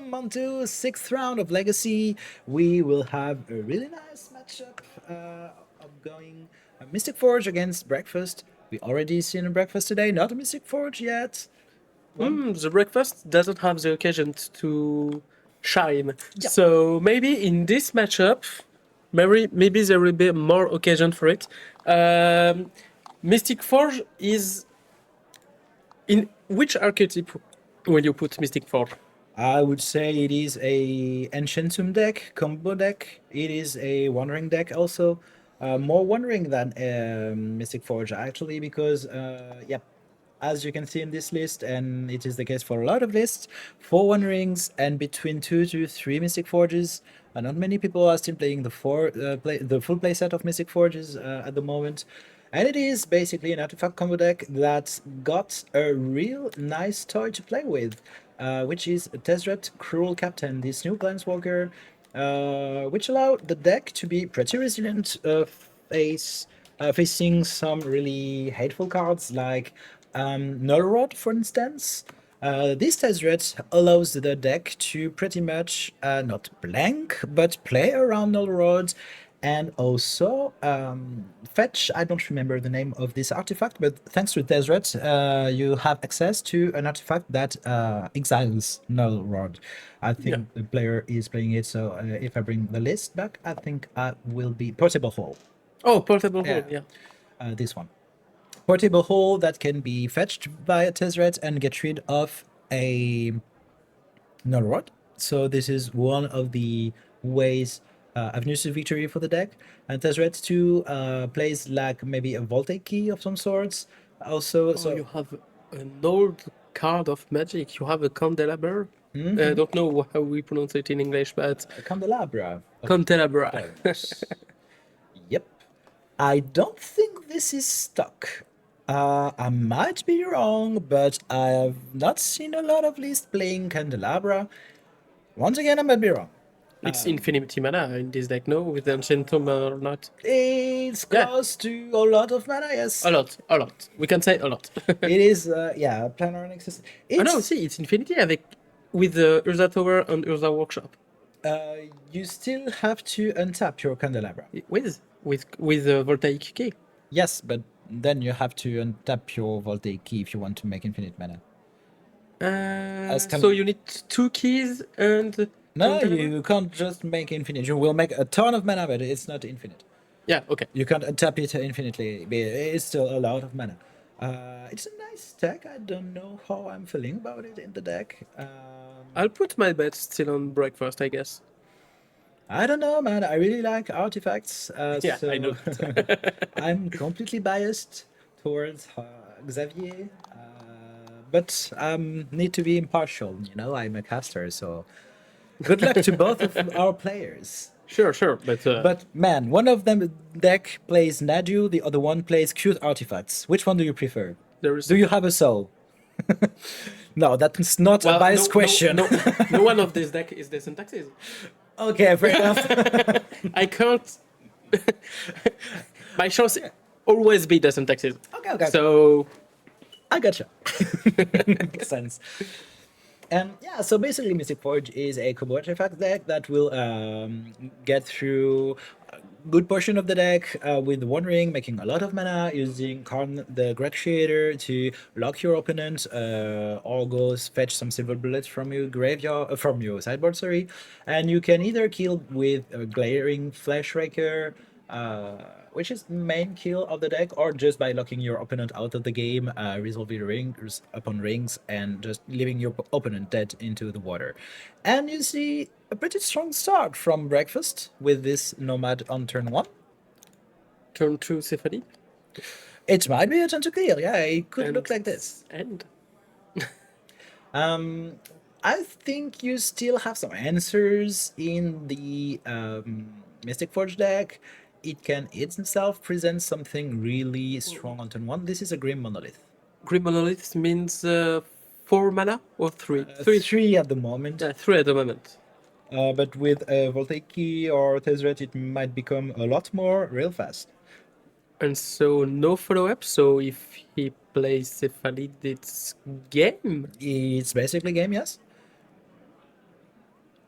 welcome onto sixth round of Legacy. We will have a really nice matchup of going Mystic Forge against Breakfast. We already seen a Breakfast today, not a Mystic Forge yet. The breakfast doesn't have the occasion to shine. Yeah. So maybe in this matchup, maybe there will be more occasion for it. Mystic Forge is in which archetype will you put Mystic Forge? I would say it is a Enchantum deck, combo deck. It is a Wandering deck also. More Wandering than Mystic Forge actually because, yep, as you can see in this list, and it is the case for a lot of lists, 4 Wanderings and between 2 to 3 Mystic Forges. Not many people are still playing the full playset of Mystic Forges at the moment. And it is basically an artifact combo deck that's got a real nice toy to play with, which is Tezzeret Cruel Captain, this new Planeswalker, which allowed the deck to be pretty resilient facing some really hateful cards like Null Rod, for instance. This Tezzeret allows the deck to pretty much not blank, but play around Null Rod and also fetch. I don't remember the name of this artifact, but thanks to Tezzeret, you have access to an artifact that exiles Null Rod. I think the player is playing it, so if I bring the list back, I think I will be Portable Hole. Oh, portable hole, yeah. This one. Portable Hole that can be fetched by a Tezzeret and get rid of a Null Rod. So this is one of the ways avenues to victory for the deck. And Tezzeret 2 plays like maybe a Voltaic key of some sorts. Also, So you have an old card of magic. You have a candelabra. I don't know how we pronounce it in English, but a Candelabra. candelabra. Yep. I don't think this is stuck. I might be wrong, but I have not seen a lot of lists playing Candelabra. Once again, I might be wrong. It's infinity mana in this deck, no? With the Enchantum or not? It's close to a lot of mana, yes. A lot. We can say a lot. It is, Planar Nexus. Oh no, see, it's infinity with the Urza Tower and Urza Workshop. You still have to untap your Candelabra. With the Voltaic key. Yes, but then you have to untap your Voltaic key if you want to make infinite mana. So you need 2 keys and... No, you can't just make infinite. You will make a ton of mana, but it's not infinite. Yeah, okay. You can't untap it infinitely, but it's still a lot of mana. It's a nice deck. I don't know how I'm feeling about it in the deck. I'll put my bet still on breakfast, I guess. I don't know, man. I really like artifacts. Yeah, so I know. I'm completely biased towards Xavier, but need to be impartial. You know, I'm a caster, so good luck to both of our players. Sure, But man, one of them deck plays Nadu, the other one plays cute artifacts. Which one do you prefer? Do you have a soul? No, that's not a biased question. No one of this deck is decent taxes. Okay, fair enough. I can't. My choice always be decent taxes. Okay. So I gotcha. Makes sense. And yeah, so basically Mystic Forge is a combo artifact deck that will get through a good portion of the deck with Wandering, making a lot of mana, using Karn the Gratiator to lock your opponent, or go fetch some silver bullets from your graveyard, from your sideboard, sorry. And you can either kill with a Glaring Flesh Raker, which is the main kill of the deck, or just by locking your opponent out of the game, resolving rings upon rings, and just leaving your opponent dead into the water. And you see a pretty strong start from Breakfast with this Nomad on turn 1. turn 2 Cephalid. It might be a turn to clear, yeah, it could look like this. And I think you still have some answers in the Mystic Forge deck. It can itself present something really strong on turn 1. This is a Grim Monolith. Grim Monolith means 4 mana or 3? 3 at the moment. 3 at the moment. But with a Voltaic Key or Tezzeret, it might become a lot more real fast. And so no follow-up, so if he plays Cephalid, it's game? It's basically game, yes.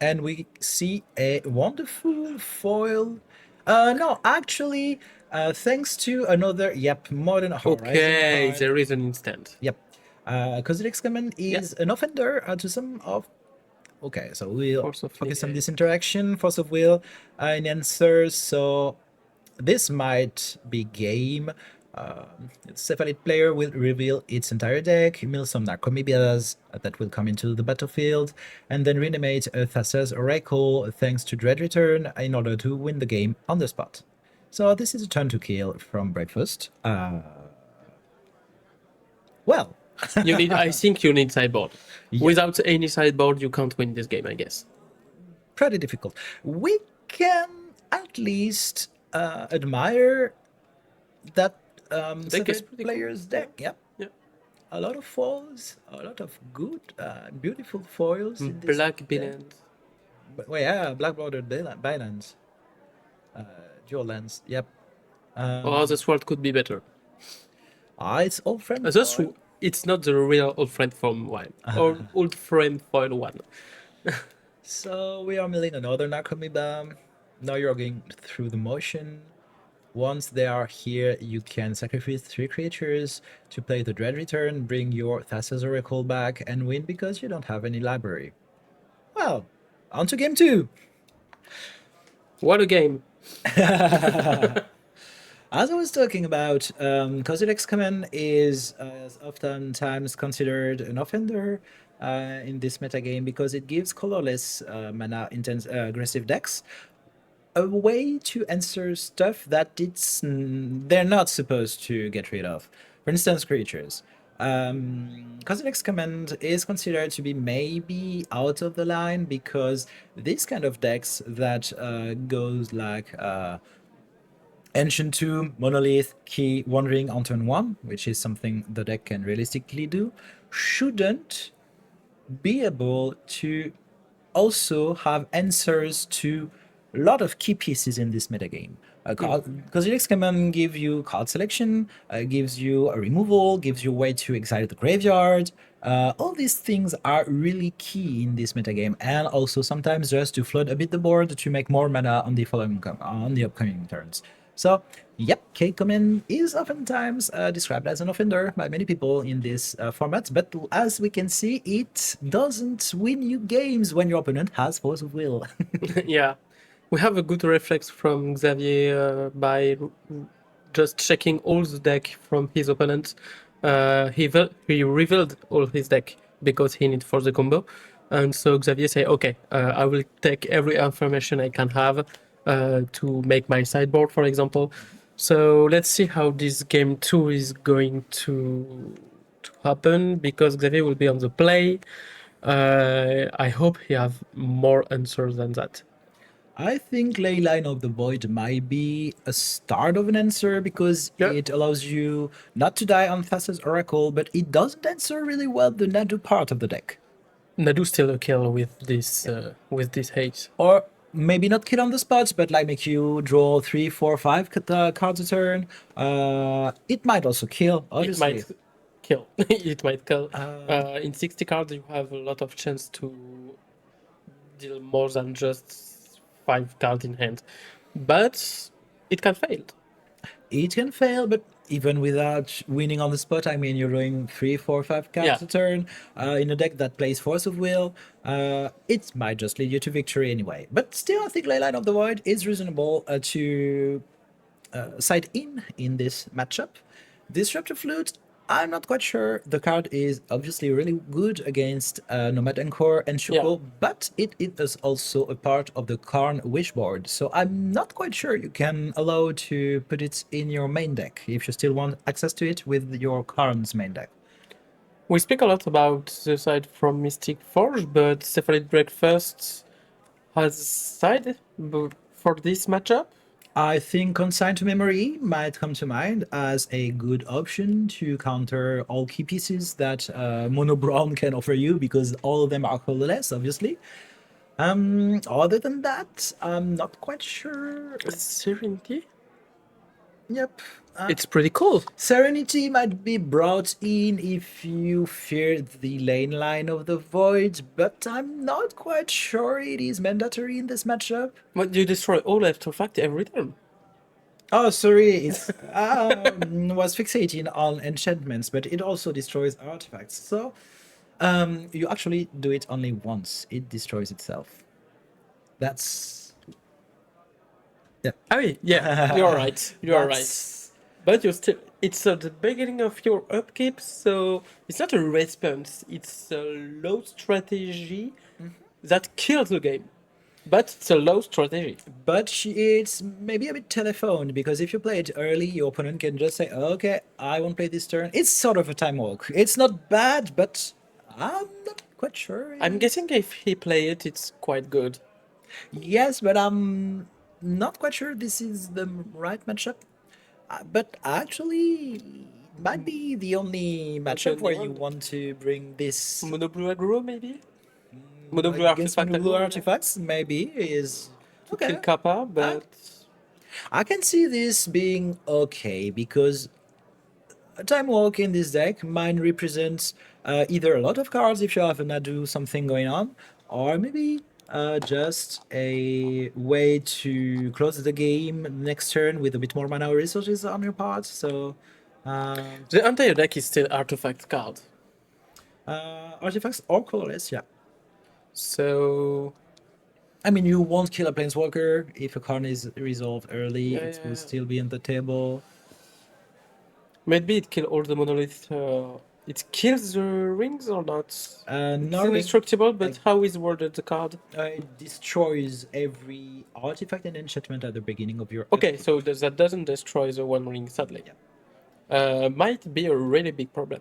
and we see a wonderful foil. No, actually, thanks to another, Modern Horizon Okay, card. there is an instant. Yep. Cosmetics Command is an offender to some of. Okay, so we'll Force of focus on negate. this interaction. Force of will in answers. So this might be game. Cephalid player will reveal its entire deck, mill some Narcomoebas that will come into the battlefield, and then reanimate Thassa's Oracle thanks to Dread Return in order to win the game on the spot. So this is a turn to kill from Breakfast. Well, You need. I think you need sideboard. Yeah. Without any sideboard, you can't win this game, I guess. pretty difficult. We can at least admire that Deck is Cephalid pretty player's deck. Yep. Yeah. A lot of foils, a lot of good, beautiful foils. In this Black deck. Billion. Well, yeah, Black Lotus Bylands. Dual lands. Yep. Or the sword could be better. It's all friends. It's not the real old friend from one. Or old friend foil one. So we are milling another Narcomoeba. Now you're going through the motion. Once they are here, you can sacrifice 3 creatures to play the Dread Return, bring your Thassa's Oracle back, and win because you don't have any library. Well, on to game 2. What a game. As I was talking about, Kozilek's Command is oftentimes considered an offender in this metagame because it gives colorless mana intense aggressive decks a way to answer stuff that they're not supposed to get rid of. For instance, creatures. Kozilek's Command is considered to be maybe out of the line because this kind of decks that goes like Ancient 2, Monolith, Key, Wandering on turn 1, which is something the deck can realistically do, shouldn't be able to also have answers to a lot of key pieces in this metagame. Kozilek's Command gives you card selection, gives you a removal, gives you a way to exile the graveyard. All these things are really key in this metagame, and also sometimes just to flood a bit the board to make more mana on the upcoming turns. So, yep, K-Command is oftentimes described as an offender by many people in this format, but as we can see, it doesn't win you games when your opponent has Force of Will. Yeah. We have a good reflex from Xavier by just checking all the deck from his opponent. He revealed all his deck because he needs for the combo. And so Xavier say, okay, I will take every information I can have to make my sideboard, for example. So let's see how this game 2 is going to happen because Xavier will be on the play. I hope he have more answers than that. I think Leyline of the Void might be a start of an answer because it allows you not to die on Thassa's Oracle, but it doesn't answer really well the Nadu part of the deck. Nadu still a kill with this haste. Or maybe not kill on the spots, but like make you draw 3, 4, 5 cards a turn. It might also kill, obviously. It might kill. It might kill. In 60 cards, you have a lot of chance to deal more than just 5 cards in hand. But it can fail. It can fail, but even without winning on the spot, I mean, you're drawing 3, 4, 5 cards a turn in a deck that plays Force of Will. It might just lead you to victory anyway. But still, I think Leyline of the Void is reasonable to side in this matchup. Disruptive Flute, I'm not quite sure. The card is obviously really good against Nomad Encore and Shuko, but it is also a part of the Karn Wishboard. So I'm not quite sure you can allow to put it in your main deck if you still want access to it with your Karn's main deck. We speak a lot about the side from Mystic Forge, but Cephalid Breakfast has side for this matchup. I think Consign to Memory might come to mind as a good option to counter all key pieces that Mono Brown can offer you because all of them are colorless, obviously. Other than that, I'm not quite sure. Serenity? Yep. It's pretty cool. Serenity might be brought in if you fear the lane line of the Void, but I'm not quite sure it is mandatory in this matchup. But you destroy all artifact every turn. Oh, sorry, it's was fixating on enchantments, but it also destroys artifacts. So, you actually do it only once. It destroys itself. That's yeah. I mean, yeah, you're right. You're right. That's But you're still. It's at the beginning of your upkeep, so it's not a response. It's a low strategy that kills the game. But it's a low strategy. But it's maybe a bit telephoned because if you play it early, your opponent can just say, "Okay, I won't play this turn." It's sort of a time walk. It's not bad, but I'm not quite sure. I'm guessing if he play it, it's quite good. Yes, but I'm not quite sure this is the right matchup. But actually, it might be the only matchup where you one. want to bring this Mono blue aggro, maybe? Mono blue against artifact blue aggro, artifacts. Maybe is to okay. kill Kappa, but I can see this being okay because a time walk in this deck mine represents either a lot of cards if you have an Adu something going on, or maybe just a way to close the game next turn with a bit more mana or resources on your part. So the entire deck is still artifact card. artifacts or colorless, yeah. So I mean, you won't kill a planeswalker if a card is resolved early. Yeah, It yeah, will yeah. still be on the table. maybe it kill all the monolith. It kills the rings or not? It's No, indestructible, but how is worded the card? it destroys every artifact and enchantment at the beginning of your Okay, so that doesn't destroy the one ring, sadly. Might be a really big problem.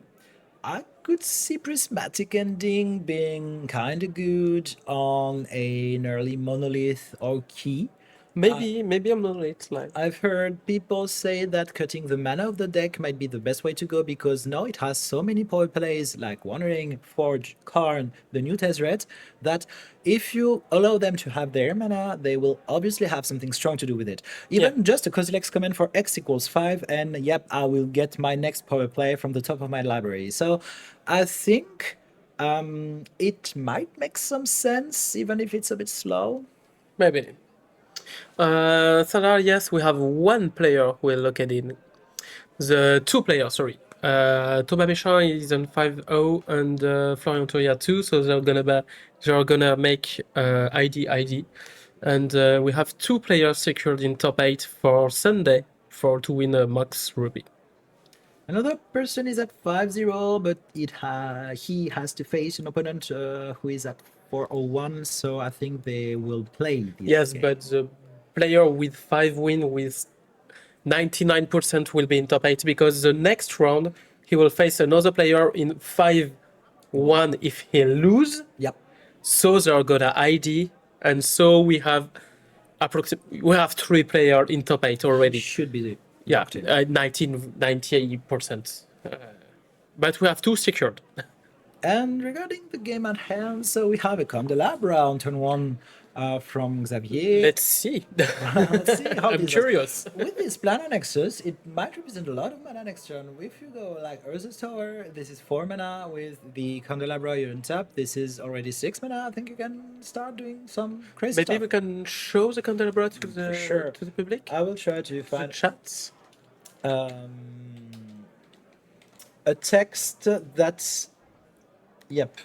I could see prismatic ending being kind of good on an early monolith or key. Maybe a monolith, like. I've heard people say that cutting the mana of the deck might be the best way to go because now it has so many power plays like Wandering, Forge, Karn, the new Tezzeret, that if you allow them to have their mana, they will obviously have something strong to do with it. Even just a Kozilek's command for X equals 5, and yep, I will get my next power play from the top of my library. So I think it might make some sense, even if it's a bit slow. Maybe. Salah, yes, we have one player who will look at it. The two players, sorry. Thomas Méchain is on 5-0 and Florian Toya 2, so they're gonna make ID. And we have two players secured in top 8 for Sunday to win a Mox Ruby. Another person is at 5-0, but he has to face an opponent who is at 4-01, so I think they will play this Yes, game. but the player with 5 win with 99% will be in top 8 because the next round he will face another player in 5-1 if he lose. Yep. So they're gonna ID, and so we have we have 3 players in top 8 already. Should be the Yeah, 98%. But we have 2 secured. And regarding the game at hand, so we have a Candelabra on turn 1 from Xavier. Let's see. Let's see how I'm this curious. goes. With this Planar Nexus, it might represent a lot of mana next turn. If you go like Urza's Tower, this is 4 mana. With the Candelabra you're on top, this is already 6 mana. I think you can start doing some crazy Maybe stuff. we can show the Candelabra to the public. I will try to The find chats. a text that's yep.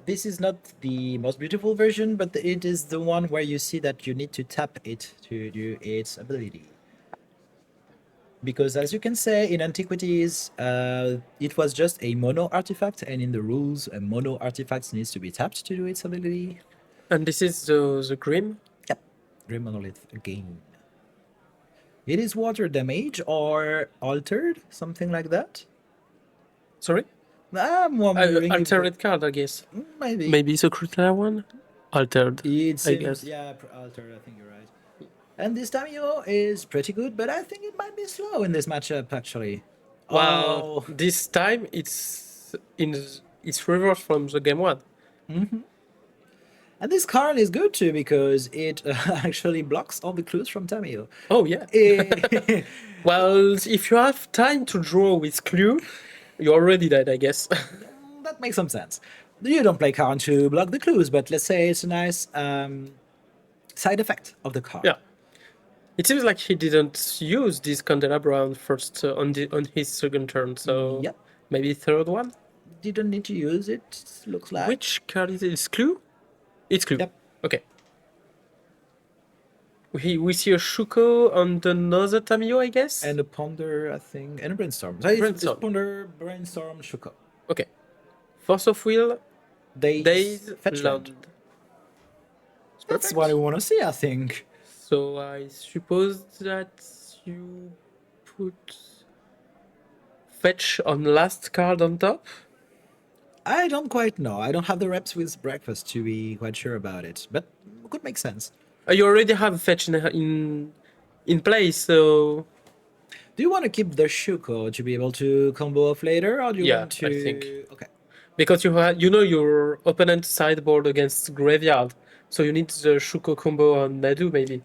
This is not the most beautiful version, but it is the one where you see that you need to tap it to do its ability. Because as you can say, in Antiquities, it was just a mono artifact, and in the rules, a mono artifact needs to be tapped to do its ability. And this is the Grim. Yep, Grim Monolith again. It is water damage or altered, something like that. Sorry? I'm wondering. Altered card, I guess. Maybe. Maybe the critical one? Altered. It seems, guess. yeah, altered, I think you're right. And this Tamio is pretty good, but I think it might be slow in this matchup, actually. Wow. Oh. This time it's reversed from the game 1. And this card is good too because it actually blocks all the clues from Tamio. Oh, yeah. Well, if you have time to draw with clue, you're already dead, I guess. That makes some sense. You don't play card to block the clues, but let's say it's a nice side effect of the card. Yeah. It seems like he didn't use this candelabra on first on his second turn, so Yep. maybe third one. Didn't need to use it, looks like. Which card is it? It's clue? It's clue. Yep. Okay. We see a Shuko and another Tamiyo, I guess. And a Ponder, I think, and a Brainstorm. So it's Brainstorm. Ponder, Brainstorm, Shuko. Okay. Force of Will, Days, Fetch Land. land. It's That's perfect. what I want to see, I think. So I suppose that you put fetch on last card on top. I don't quite know. I don't have the reps with breakfast to be quite sure about it, but it could make sense. You already have fetch in place, so Do you want to keep the Shuko to be able to combo off later, or do you Yeah, want to? I think. Okay. because you know your opponent sideboard against graveyard, so you need the Shuko combo on Nadu maybe.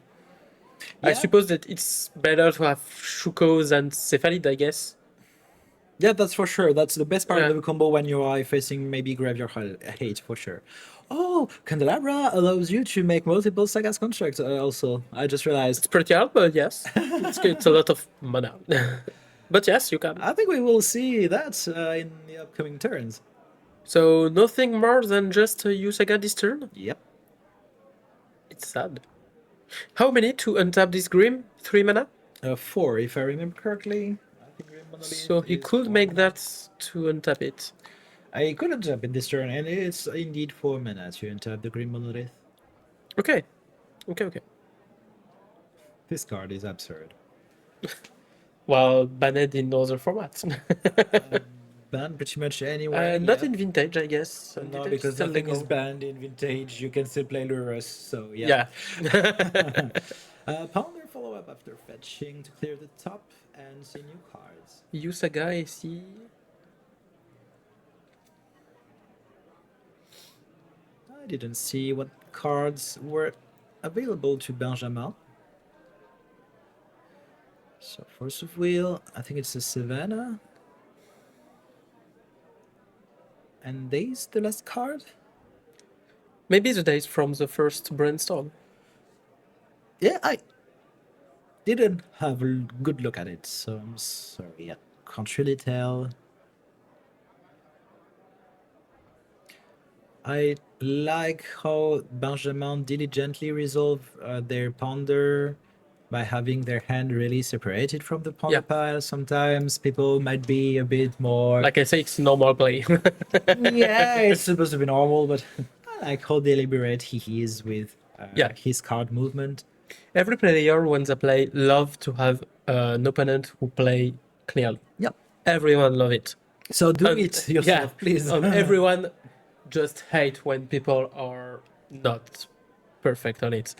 I Yeah. suppose that it's better to have Shuko than Cephalid, I guess. Yeah, that's for sure. That's the best part Yeah. of the combo when you are facing maybe Graveyard Hate, for sure. Oh, Candelabra allows you to make multiple Sagas constructs also. I just realized. It's pretty hard, but yes, it's a lot of mana. But yes, you can. I think we will see that in the upcoming turns. So nothing more than just Yusaga this turn? Yep. It's sad. How many to untap this Grim? 3 mana? 4, if I remember correctly. I think Grim Monolith So he is could 4 make mana. that to untap it. I couldn't jump in this turn, and it's indeed 4 mana to untap the Grim Monolith. Okay. Okay. This card is absurd. Well, banned in other formats. Banned pretty much anywhere. Not yeah. in Vintage, I guess. No, Vintage because still nothing is legal. banned in Vintage. You can still play Lurus, so yeah. Yeah. Pounder follow up after fetching to clear the top and see new cards. Yusaga, I see. I didn't see what cards were available to Benjamin. So Force of Will, I think it's a Savannah. And Days, the last card? Maybe the days from the first brainstorm. Yeah, I didn't have a good look at it, so I'm sorry. I can't really tell. I like how Benjamin diligently resolve their ponder by having their hand really separated from the ponder Yeah. pile. Sometimes people might be a bit more. Like I say, it's normal play. Yeah, it's supposed to be normal, but I like how deliberate he is with Yeah. his card movement. Every player, when they play, love to have an opponent who play clearly. Yep. Everyone love it. So do And- it yourself, please. And everyone just hate when people are not perfect on it.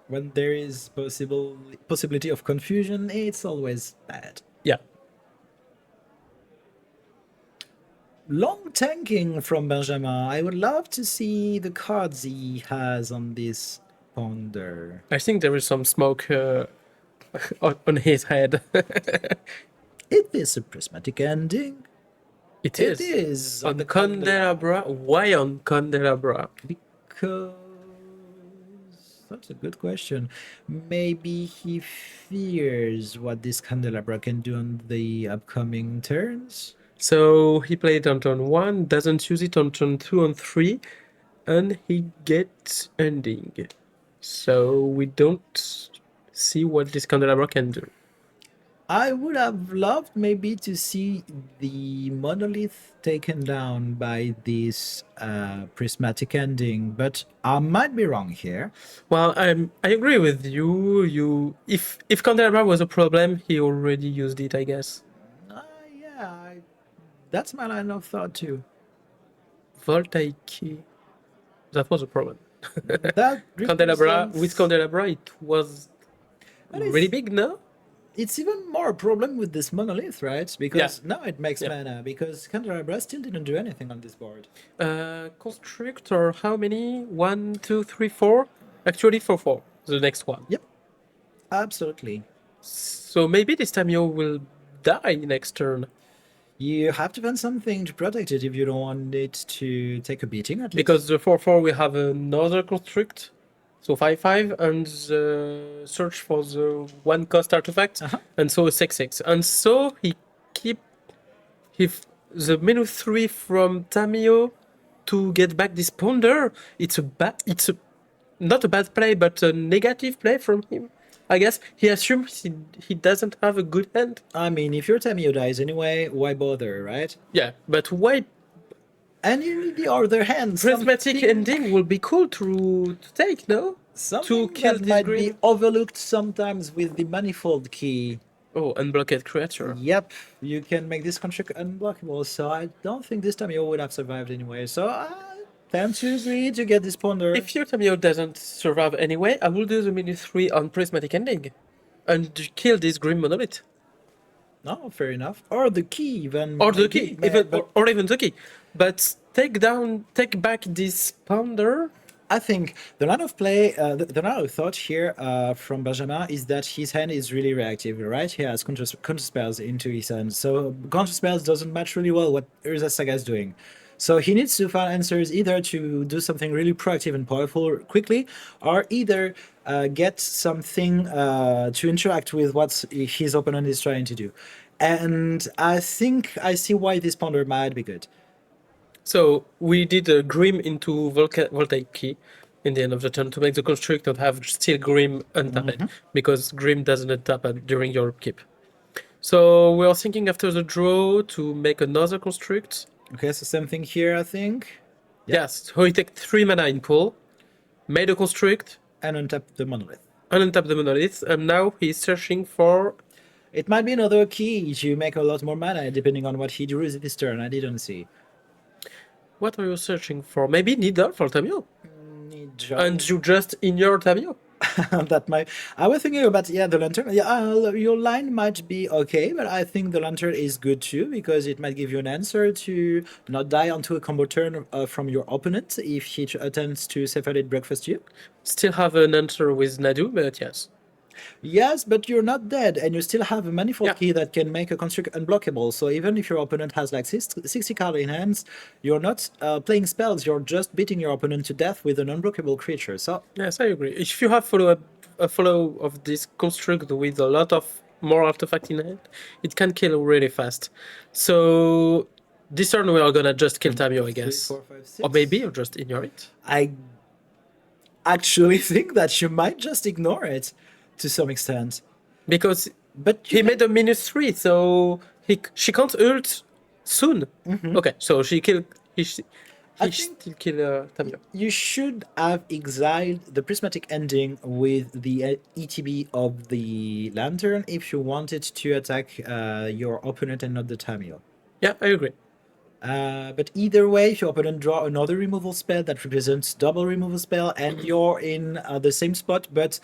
When there is possibility of confusion, it's always bad. Yeah. Long tanking from Benjamin. I would love to see the cards he has on this ponder. I think there is some smoke on his head. It is a prismatic ending. It It is. is On the candelabra. Why on candelabra? Because that's a good question. Maybe he fears what this candelabra can do on the upcoming turns. So he played on turn 1, doesn't use it on turn 2 and 3, and he gets ending. So we don't see what this candelabra can do. I would have loved maybe to see the monolith taken down by this prismatic ending, but I might be wrong here. Well, I agree with you. If candelabra was a problem, he already used it, I guess. Yeah, that's my line of thought too. Voltaic. That was a problem. That Candelabra represents- with candelabra, it was That is- really big, no? It's even more a problem with this monolith, right? Because now it makes Yeah. mana, because Candelabra still didn't do anything on this board. Constructor, how many? 1, 2, 3, 4? Actually, 4. The next one. Yep, absolutely. So maybe this Tamio will die next turn. You have to find something to protect it if you don't want it to take a beating, at least. Because the 4/4 we have another construct. So 5/5 and search for the 1 cost artifact. Uh-huh. And so a 6/6. And so he keep the -3 from Tamio to get back this ponder. It's a not a bad play, but a negative play from him. I guess he assumes he doesn't have a good hand. I mean, if your Tamio dies anyway, why bother, right? Yeah, but why And you need the other hand. prismatic something- ending will be cool to take, no? Something kill that this might green. be overlooked sometimes with the manifold key. Oh, unblocked creature. Yep, you can make this construct unblockable, so I don't think this Tamio would have survived anyway. So I tend to agree to get this ponder. If your Tamio doesn't survive anyway, I will do the -3 on prismatic ending and kill this green monolith. No, fair enough. Or the key, even. Or the maybe, key, but- or even the key. But take back this ponder. I think the line of play, the line of thought here from Benjamin is that his hand is really reactive, right? He has counter spells into his hand, so counter spells doesn't match really well what Urza Saga is doing. So he needs to find answers either to do something really proactive and powerful quickly, or either get something to interact with what his opponent is trying to do. And I think I see why this ponder might be good. So we did a Grim into Voltaic Key in the end of the turn to make the construct and have still Grim untapped because Grim doesn't untap during your upkeep. So we are thinking after the draw to make another construct. Okay, so same thing here, I think. Yes, so he take 3 mana in pool, made a construct, And untap the monolith. untap the monolith, and now he's searching for. It might be another key to make a lot more mana, depending on what he drews this turn. I didn't see. What are you searching for? Maybe Needle for Tamio. And you just in your Tamio. That might. I was thinking about the lantern. Yeah, your line might be okay, but I think the lantern is good too because it might give you an answer to not die onto a combo turn from your opponent if he attempts to Cephalid breakfast you. Still have an answer with Nadu, but yes. Yes, but you're not dead, and you still have a manifold Yeah. key that can make a construct unblockable. So even if your opponent has like 60 cards in hands, you're not playing spells. You're just beating your opponent to death with an unblockable creature. So Yes, I agree. If you have a follow of this construct with a lot of more artifact in hand, it can kill really fast. So this turn we are gonna just kill Tamio, I guess. 3, 4, 5, 6. Or maybe you just ignore it. I actually think that you might just ignore it to some extent. Because But he made a -3, so she can't ult soon. Okay, so she killed. He I think- still kill Tamio. you should have exiled the prismatic ending with the ETB of the lantern if you wanted to attack your opponent and not the Tamio. Yeah, I agree. But either way, if your opponent draw another removal spell that represents double removal spell, and you're in the same spot, but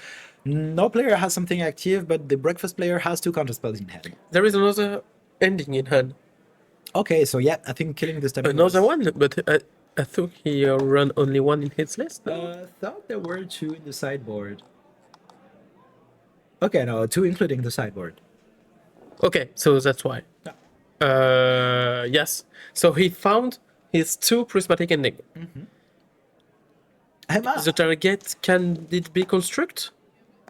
no player has something active, but the breakfast player has 2 counter spells in hand. There is another ending in hand. Okay, so yeah, I think killing this time. Another one, but I thought he run only one in his list. No? Thought there were 2 in the sideboard. Okay, no, 2 including the sideboard. Okay, so that's why. Yeah. Yes. So he found his 2 prismatic ending. Emma, The target can it be construct?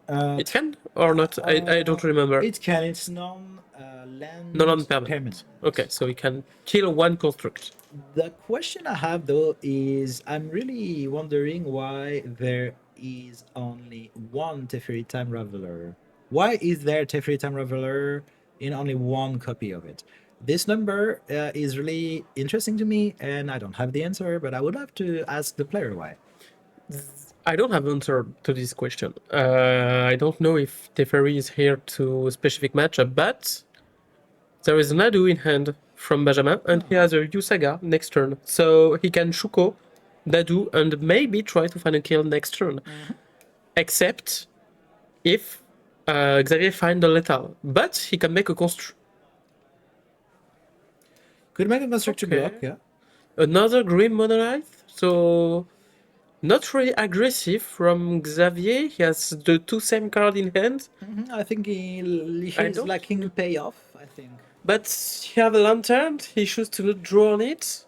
It can or not? I don't remember. it can. It's non-land. Non-permanent. Okay, so he can kill 1 construct. The question I have though is, I'm really wondering why there is only one Teferi Time Raveler. Why is there Teferi Time Raveler in only one copy of it? This number is really interesting to me, and I don't have the answer, but I would have to ask the player why. I don't have answer to this question. I don't know if Teferi is here to a specific matchup, but there is an Adu in hand from Benjamin, and he has a Yusaga next turn. So he can Shuko, Nadu, and maybe try to find a kill next turn. Except if Xavier find the lethal. But he can make a construct. Could make a constructor Okay. block, yeah. Another Grim Monolith. So Not really aggressive from Xavier. He has the two same card in hand, I think he's don't lacking payoff, I think. but he have a lantern. He chooses to not draw on it.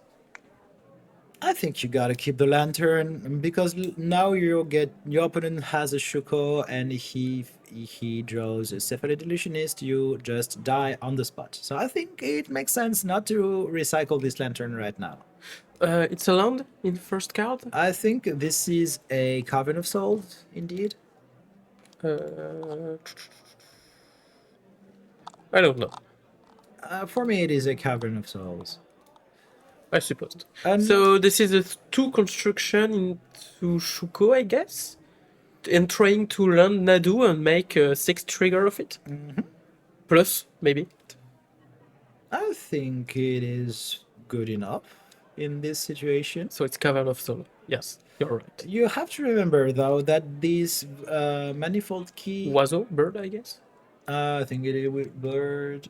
I think you gotta keep the lantern because now your opponent has a Shuko and he draws a Cephalid illusionist. You just die on the spot. So I think it makes sense not to recycle this lantern right now. It's a land in first card. I think this is a Cavern of Souls, indeed. I don't know. For me, it is a Cavern of Souls. I suppose. And So this is a two construction into Shuko, I guess, and trying to land Nadu and make a 6 trigger of it. Plus, maybe. I think it is good enough in this situation. So it's Cavern of Soul. Yes, you're right. You have to remember, though, that this manifold key... Wazo, bird, I guess. I think it is with bird...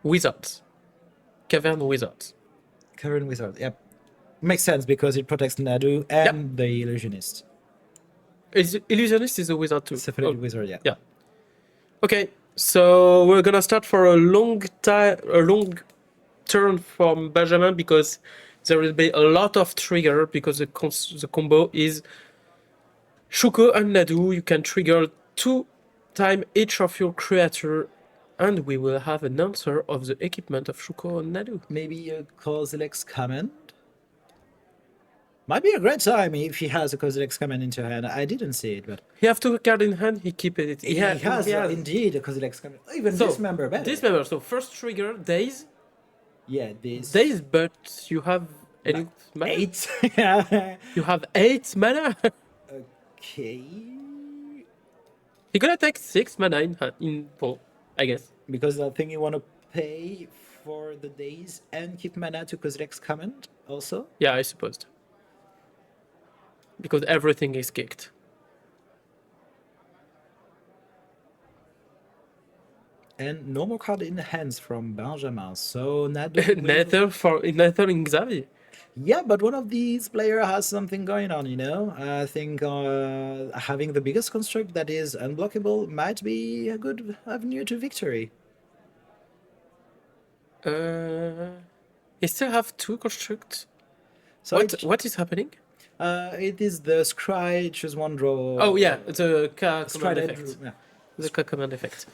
Wizards. Cavern Wizards. Cavern Wizard, yep. Makes sense because it protects Nadu and the Illusionist. Illusionist is a wizard too. Cephalid Wizard, yeah. Yeah. Okay, so we're gonna start for a long turn from Benjamin because there will be a lot of trigger because the combo is Shuko and Nadu. You can trigger 2 times each of your creature, and we will have an answer of the equipment of Shuko and Nadu. Maybe a Kozilek's Command? Might be a great time if he has a Kozilek's Command into hand. I didn't see it, but... He have 2 cards in hand, he keep it. He has indeed a Kozilek's Command. Even So, Dismember better. Dismember, so first trigger, Days. Yeah, this... Days, but you have 8 mana? 8. Yeah. You have 8 mana? Okay. You're gonna take 6 mana in full, I guess. Because I think you want to pay for the days and keep mana to Kozilek's Command also. Yeah, I suppose. Because everything is kicked. And no more card in hands from Benjamin. So Nadu Neither in Xavier. Yeah, but one of these players has something going on, you know? I think having the biggest construct that is unblockable might be a good avenue to victory. You still have 2 constructs. So What is happening? it is the Scry, choose one draw. Oh yeah, the K Scry command that effect. yeah. The K command effect.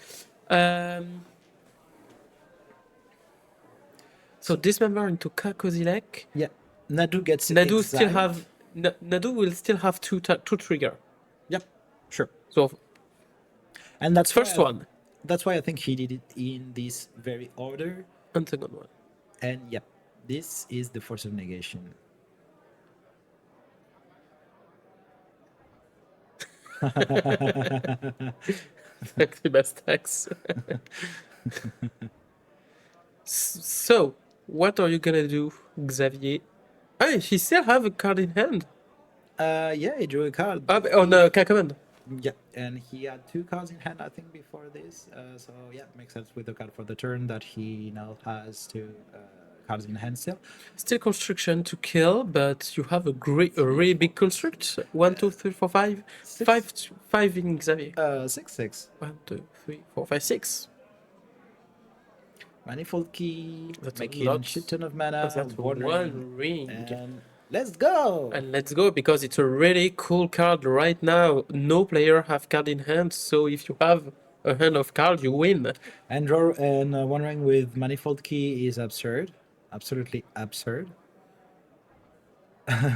So dismember into K Kozilek. Yeah, Nadu gets Nadu exiled. still have Nadu will still have 2 trigger. Yep, sure. So And that's first why one That's why I think he did it in this very order. and second one. And yeah, this is the force of negation. The best tax. So, what are you gonna do, Xavier? Hey, he still have a card in hand. Yeah, he drew a card. On the K command. Yeah, and he had 2 cards in hand, I think, before this. So yeah, makes sense with the card for the turn that he now has 2 cards in hand still. Still construction to kill, but you have a really big construct. 1, 2, 3, 4, 5. Six. Five in Xavier. 6/6. 1, 2, 3, 4, 5, 6. Manifold key, That's a making lot. shit ton of mana. That's Wandering, one ring. and let's go! And let's go because it's a really cool card right now. No player have card in hand, so if you have a hand of card, you win. And draw and wandering with manifold key is absurd, absolutely absurd.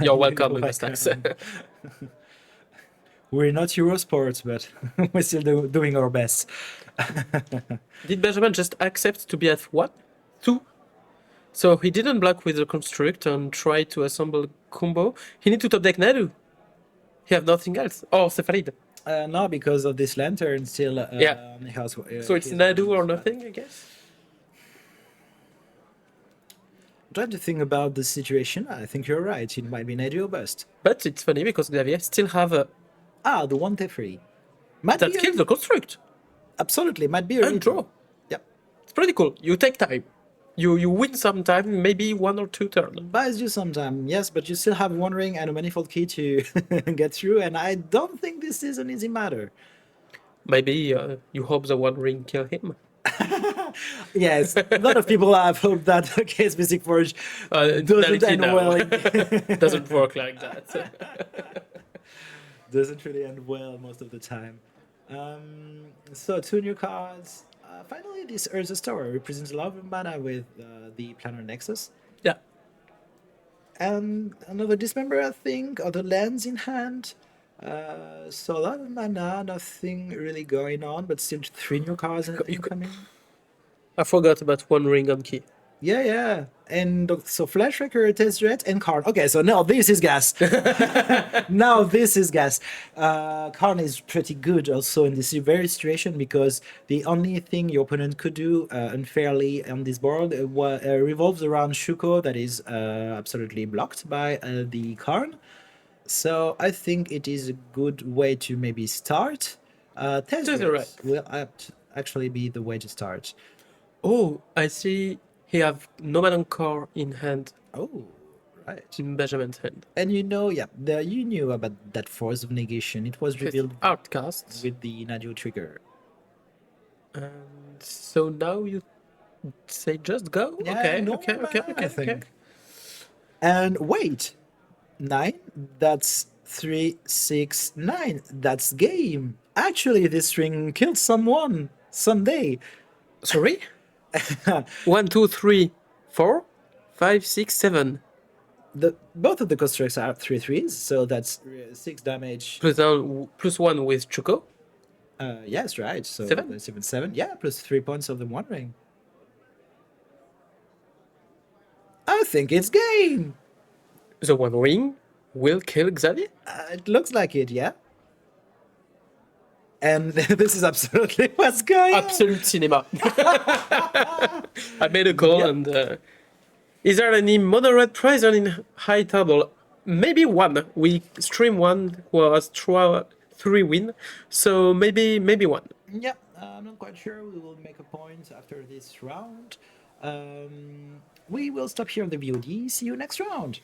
You're welcome, Mustax. We're not Eurosports, but we're still doing our best. Did Benjamin just accept to be at what? 2? So he didn't block with the construct and try to assemble combo. He need to top deck Nadu. He have nothing else. Oh, Cephalid. No, because of this lantern still. Yeah. He has, So it's his- Nadu or nothing, I guess. I'm trying to think about the situation. I think you're right. It might be Nadu or bust. But it's funny because Xavier still have a The 1/3. Might that be a- kills the construct Absolutely, might be a and draw. Yep. It's pretty cool. You take time. You win sometime, maybe 1 or 2 turns. Buys you some time, yes, but you still have one ring and a manifold key to get through, and I don't think this is an easy matter. Maybe you hope the One Ring kill him. Yes, a lot of people have hoped that the case Mystic Forge In doesn't reality, end no. well. Doesn't work like that. Doesn't really end well most of the time. So 2 new cards. Finally, this Urza's Tower represents a lot of mana with the Planar Nexus. Yeah. And another Dismember, I think, other lands in hand. So a lot of mana, nothing really going on, but still 3 new cards incoming. I forgot about One Ring on key. Yeah. And so Flash Wrecker, Test Jet, and Karn. Okay, so now this is gas. Now this is gas. Karn is pretty good also in this very situation because the only thing your opponent could do unfairly on this board revolves around Shuko that is absolutely blocked by the Karn. So I think it is a good way to maybe start. Test Jet will actually be the way to start. Oh, I see he have Nomad Core in hand, Oh, right. in Benjamin's hand. And you knew about that Force of Negation. It was revealed Outcasts. with the Nadio trigger. And so now you say just go? Yeah, Okay, no okay, more okay, mana, okay, I okay. think. And wait, 9? That's 3, 6, 9. That's game. Actually, this ring killed someone someday. Sorry? 1, 2, 3, 4, 5, 6, 7. Both of the constructs are 3/3s, so that's 6 damage. Plus 1 with Chuko. Yes, right. So 7? that's even 7. Yeah, plus 3 points of the One Ring. I think it's game. The One Ring will kill Xavier? It looks like it, yeah. And this is absolutely what's going on. Absolute cinema. I made a call and... is there any moderate price in high table? Maybe 1. We stream 1 was 3 win, so maybe 1. Yeah, I'm not quite sure. We will make a point after this round. We will stop here on the VOD. See you next round.